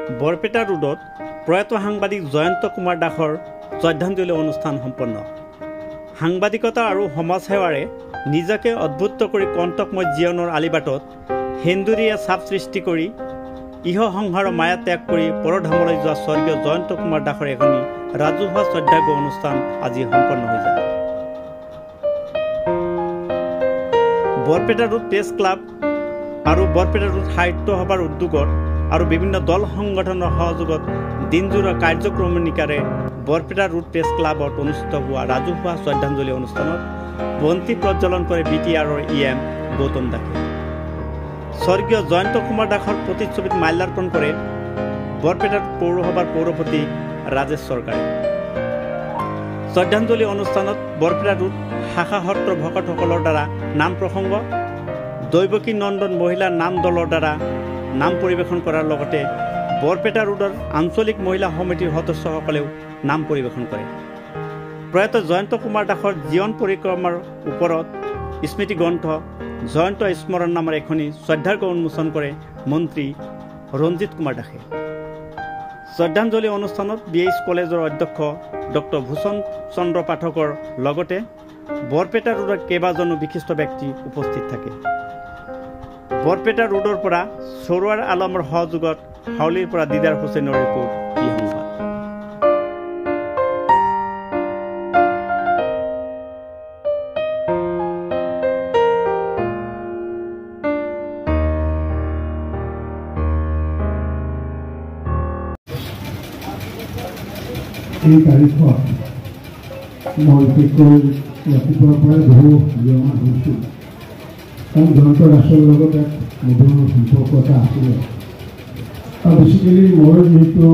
বৰপেটা ৰোডত প্ৰয়াত সাংবাদিক জয়ন্ত কুমাৰ দাসৰ শ্ৰদ্ধাঞ্জলি অনুষ্ঠান সম্পন্ন। সাংবাদিকতা আৰু সমাজ সেৱাৰে নিজকে অদ্ভুত কৰি কণ্টকময় জীৱনৰ আলিবাটত সেন্দুৰীয়ে চাপ সৃষ্টি কৰি ইহ সংসাৰৰ মায়া ত্যাগ কৰি পৰধামলৈ যোৱা স্বৰ্গীয় জয়ন্ত কুমাৰ দাসৰ এখনি ৰাজহুৱা শ্ৰদ্ধাৰ্ঘ্য অনুষ্ঠান আজি সম্পন্ন হৈ যায়। বৰপেটা ৰোড প্ৰেছ ক্লাব আৰু বৰপেটা ৰোড সাহিত্য সভাৰ উদ্যোগত আৰু বিভিন্ন দল সংগঠনৰ সহযোগত দিনজোৰা কাৰ্যক্ৰমণিকাৰে বৰপেটা ৰোড প্ৰেছ ক্লাবত অনুষ্ঠিত হোৱা ৰাজহুৱা শ্ৰদ্ধাঞ্জলি অনুষ্ঠানত বন্তি প্ৰজ্বলন কৰে BTRৰ EM গৌতম দাসে। স্বৰ্গীয় জয়ন্ত কুমাৰ দাসৰ প্ৰতিচ্ছবিত মাল্যাৰ্পণ কৰে বৰপেটা পৌৰসভাৰ পৌৰপতি ৰাজেশ চৰকাৰে। শ্ৰদ্ধাঞ্জলি অনুষ্ঠানত বৰপেটা ৰোড শাখা সত্ৰ ভকতসকলৰ দ্বাৰা নাম প্ৰসংগ, দৈৱকী নন্দন মহিলা নাম দলৰ দ্বাৰা নাম পৰিৱেশন কৰাৰ লগতে বৰপেটা ৰোডৰ আঞ্চলিক মহিলা সমিতিৰ সদস্যসকলেও নাম পৰিৱেশন কৰে। প্ৰয়াত জয়ন্ত কুমাৰ দাসৰ জীৱন পৰিক্ৰমাৰ ওপৰত স্মৃতি গ্ৰন্থ জয়ন্ত স্মৰণ নামৰ এখনি শ্ৰদ্ধাৰ্ঘ্য উন্মোচন কৰে মন্ত্ৰী ৰঞ্জিত কুমাৰ দাসে। শ্ৰদ্ধাঞ্জলি অনুষ্ঠানত BH কলেজৰ অধ্যক্ষ ডক্টৰ ভূষণ চন্দ্ৰ পাঠকৰ লগতে বৰপেটা ৰোডৰ কেইবাজনো বিশিষ্ট ব্যক্তি উপস্থিত থাকে। বৰপেটা ৰোডৰ পৰা সৰোৱাৰ আলমৰ সহযোগত হাউলিৰ পৰা দিদাৰ হুছেইনৰ ৰিপৰ্ট কি সংবাদ। এই তাৰিখত মই বিশেষকৈ ৰাতিপুৱাৰ পৰাই বহু নিয়মা হৈছিল, কাৰণ জয়ন্ত দাসৰ লগত এক মধুৰ সম্পৰ্ক এটা আছিলে। আৰু বেচিকেলি মই যিহেতু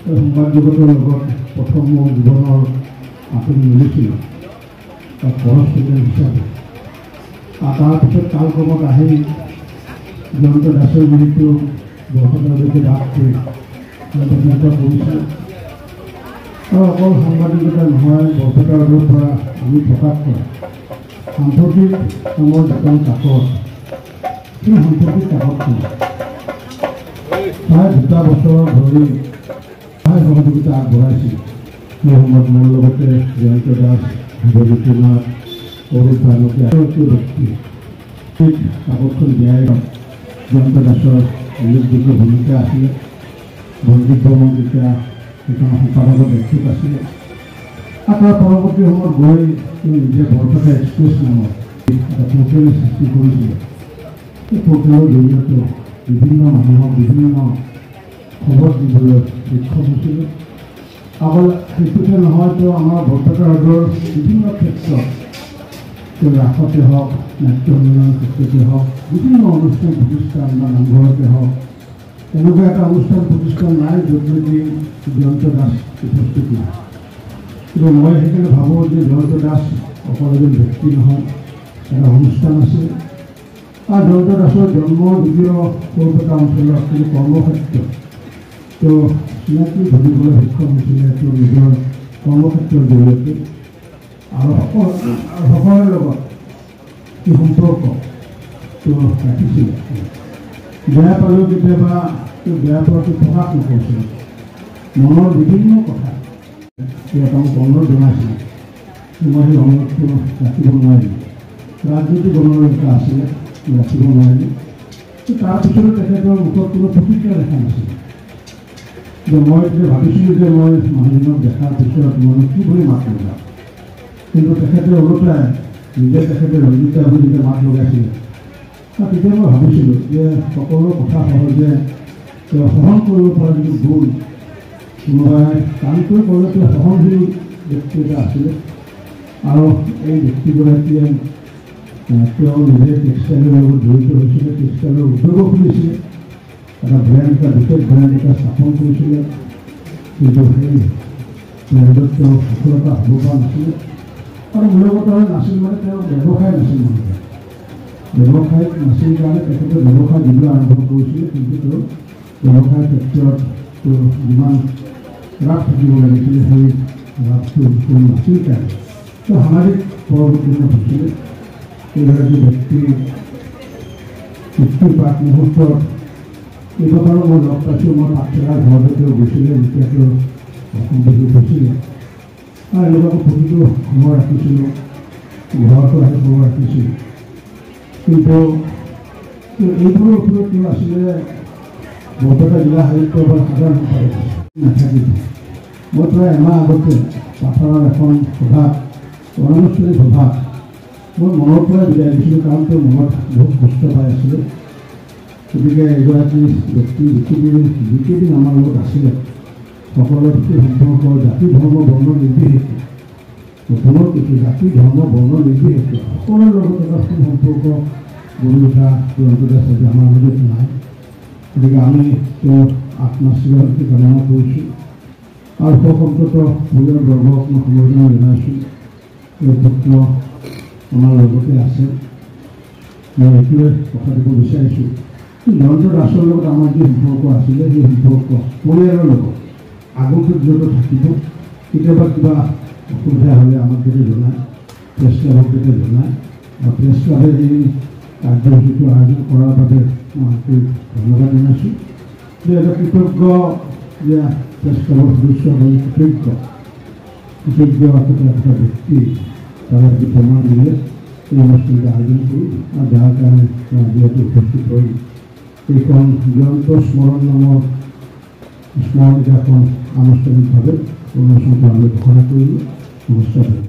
সংবাদ জগতৰ লগত প্ৰথম মোৰ জীৱনৰ আপুনি মিলিছিল কৰস্পণ্ডেণ্ট হিচাপে, তাৰপিছত কালক্ৰমত আহি জয়ন্ত দাসৰ যিহেতু বৰপেটালৈকে বাস কৰি কৰিছিল। আৰু অকল সাংবাদিকতা নহয়, বৰপেটা ৰোডৰ পৰা আমি প্ৰকাশ কৰা সাম্প্ৰতিক নামৰ যিখন কাকত, সেই সাম্প্ৰতিক কাকতখন প্ৰায় 2 বছৰ ধৰি সহায় সহযোগিতা আগবঢ়াইছিল। সেই সময়ত মোৰ লগতে জয়ন্ত দাস, দেৱজ্যোতি নাথ, অৰূপ ভানুকীয়া ব্যক্তি সেই কাকতখন দিয়াই জয়ন্ত দাসৰ উল্লেখযোগ্য ভূমিকা আছিলে। ৰঞ্জিত বৰ্মন যেতিয়া সেইখন সম্পাদকৰ ব্যক্তিত আছিলে, আৰু তাৰ পৰৱৰ্তী সময়ত গৈ তেওঁ নিজে বৰপেটা এক্সপ্ৰেছ নামৰ এটা পৰ্টেল সৃষ্টি কৰিছিলে। সেই পৰ্টেলৰ জৰিয়তে বিভিন্ন মানুহক বিভিন্ন খবৰ দিবলৈ সক্ষম হৈছিলে। অকল সেইটোতে নহয়, তেওঁ আমাৰ বৰপেটা ৰোডৰ বিভিন্ন ক্ষেত্ৰত তেওঁ ৰাসতে হওক, নাট্য সন্মিলনৰ ক্ষেত্ৰতে হওক, বিভিন্ন অনুষ্ঠান প্ৰতিষ্ঠান বা নামঘৰতে হওক, এনেকুৱা এটা অনুষ্ঠান প্ৰতিষ্ঠান নাই য'ত নেকি জয়ন্ত দাস উপস্থিত নাই। কিন্তু মই সেইকাৰণে ভাবোঁ যে জয়ন্ত দাস অকল এজন ব্যক্তি নহয়, এটা অনুষ্ঠান আছে। আৰু জয়ন্ত দাসৰ জন্ম যদিও বৰপেটা অঞ্চলত, কিন্তু কৰ্মক্ষেত্ৰত তেওঁ চিনাকি ধৰিবলৈ সক্ষম হৈছিলে তেওঁ নিজৰ কৰ্মক্ষেত্ৰৰ জৰিয়তে। আৰু সকলোৰে লগত কি সম্পৰ্ক তেওঁ ৰাখিছিলে। বেয়া পালেও কেতিয়াবা তেওঁ বেয়া পোৱাটো প্ৰকাশ নকৰিছিল। মনৰ বিভিন্ন কথা তেওঁ মোক অনুৰোধ জনাইছিল, মই সেই অনুৰোধটো ৰাখিব নোৱাৰিলোঁ। ৰাজনৈতিক অনুৰোধ এটা আছিলে, ৰাখিব নোৱাৰিলোঁ। তাৰপিছতো তেখেতৰ মুখত কোনো প্ৰতিক্ৰিয়া দেখা নাছিল। যে মই তেতিয়া ভাবিছিলোঁ যে মই মানুহজনক দেখাৰ পিছত মই কি বুলি মাত লগাম, কিন্তু তেখেতে ওলোটাই নিজে তেখেতে ৰঞ্জিতা হৈ যেতিয়া মাত লগাইছিলে, তেতিয়া মই ভাবিছিলোঁ যে সকলো কথা সহজে তেওঁ সহন কৰিব পৰা যিটো গুণ, কোনোবাই কামটোৱে কৰোঁতে সহনশীল ব্যক্তি এটা আছিলে। আৰু এই ব্যক্তিগৰাকীয়ে তেওঁ নিজে টেক্সটাইলৰ লগত জড়িত হৈছিলে, টেক্সটাইলৰ উদ্যোগো খুলিছিলে, এটা ব্ৰেণ্ড, এটা বিশেষ ব্ৰেণ্ড এটা স্থাপন কৰিছিলে। কিন্তু সেই ব্ৰেণ্ডত তেওঁ সফলতা হ'ব পৰা নাছিলে। আৰু মূলগতভাৱে নাছিল মানে তেওঁ ব্যৱসায় নাছিল, মানুহে ব্যৱসায়িক নাছিল কাৰণে তেখেতে ব্যৱসায় দিবলৈ আৰম্ভ কৰিছিলে। কিন্তু তেওঁ ব্যৱসায়ৰ ক্ষেত্ৰত তেওঁ যিমান লাভ থাকিব লাগিছিলে সেই লাভটো কোনো নাছিল কাৰণে তেওঁ সামাজিক পৰৱৰ্তী হৈছিলে। এইগৰাকী ব্যক্তি মৃত্যুৰ প্ৰাক মুহূৰ্তত এইবাৰো মই লগ পাইছোঁ। মই পাঠশালাৰ ঘৰতে তেওঁ গৈছিলে, যেতিয়া তেওঁ অসম বিহু হৈছিলে। আৰু এনেকুৱাকৈ প্ৰতিটো খবৰ ৰাখিছিলোঁ, ঘৰতো আহি খবৰ ৰাখিছিলোঁ। কিন্তু এইবোৰৰ ওপৰত তেওঁ আছিলে বৰপেটা জিলা সাহিত্য বা সাধাৰণ সম্পাদক নাথাকিব। মই প্ৰায় এমাহ আগতে পাঠশালাৰ এখন সভাত, অনানুষ্ঠানিক সভাত মই মনৰ পৰাই বিদায় দিছিলোঁ, কাৰণ তেওঁ মনত বহুত কষ্ট পাই আছিলে। গতিকে এগৰাকী ব্যক্তি যিকেইদিন আমাৰ লগত আছিলে, সকলোৰে প্ৰতি সম্পৰ্ক জাতি ধৰ্ম বৰ্ণ নিৰ্বিশেষে, পুনৰ কৈছোঁ জাতি ধৰ্ম বৰ্ণ নিৰ্বিশেষে সকলোৰে লগত এটা সুসম্পৰ্ক গঢ়ি উঠা অন্তদাস আছে আমাৰ মাজত নাই। গতিকে আমি তেওঁৰ আত্মাশ্ৰীৰভাৱে কামনা কৰিছোঁ আৰু সশব্দত পৰিয়াল বৰ্গক মই সমৰ্থন জনাইছোঁ। তেওঁৰ পুত্ৰ আমাৰ লগতে আছে। মই এইটোৱে কথা দিব বিচাৰিছোঁ, জয়ন্ত দাসৰ লগত আমাৰ যি সম্পৰ্ক আছিলে, সেই সম্পৰ্ক পৰিয়ালৰ লগত আগন্তুক য'ত থাকিব। কেতিয়াবা কিবা অসুবিধা হ'লে আমাক যাতে জনায়, প্ৰেছ ক্লাবক যাতে জনায়, আৰু প্ৰেছ ক্লাবে এই কাৰ্যসূচীটো আয়োজন কৰাৰ বাবে মই ধন্যবাদ জনাইছোঁ। যে এটা কৃতজ্ঞ যে প্ৰেছ ক্লাবৰ সদস্য হৈ কৃতজ্ঞ এটা ব্যক্তি তারা একটি প্রমাণ দিয়ে এই অনুষ্ঠানটি আয়োজন করি। আর যার কারণে যেহেতু উপস্থিত হই, এইখন জয়ন্ত স্মরণ নামৰ স্মৰণিকাখন আনুষ্ঠানিকভাৱে অনুষ্ঠানটো আমি ঘোষণা কৰিলোঁ। নমস্কাৰ।